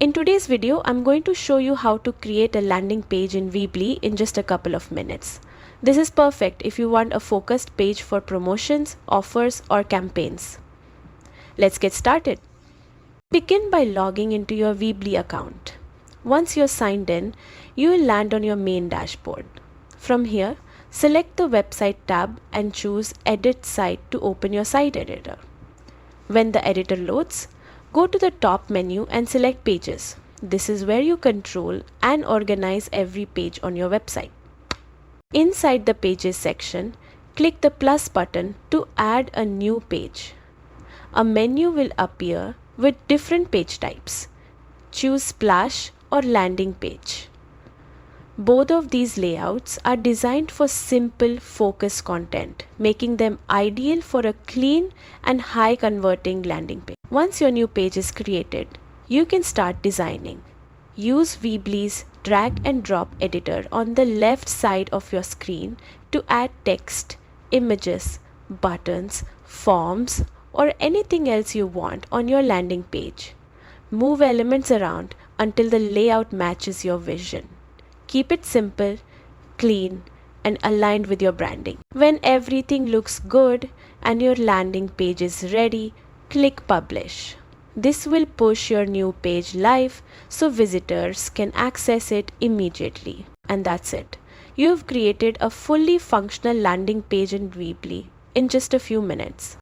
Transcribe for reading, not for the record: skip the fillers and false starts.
In today's video, I'm going to show you how to create a landing page in Weebly in just a couple of minutes. This is perfect if you want a focused page for promotions, offers, or campaigns. Let's get started. Begin by logging into your Weebly account. Once you're signed in, you will land on your main dashboard. From here, select the Website tab and choose Edit Site to open your site editor. When the editor loads, go to the top menu and select Pages. This is where you control and organize every page on your website. Inside the Pages section, click the plus button to add a new page. A menu will appear with different page types. Choose Splash or Landing Page. Both of these layouts are designed for simple, focused content, making them ideal for a clean and high converting landing page. Once your new page is created, you can start designing. Use Weebly's drag and drop editor on the left side of your screen to add text, images, buttons, forms, or anything else you want on your landing page. Move elements around until the layout matches your vision. Keep it simple, clean, and aligned with your branding. When everything looks good and your landing page is ready, click Publish. This will push your new page live so visitors can access it immediately. And that's it. You've created a fully functional landing page in Weebly in just a few minutes.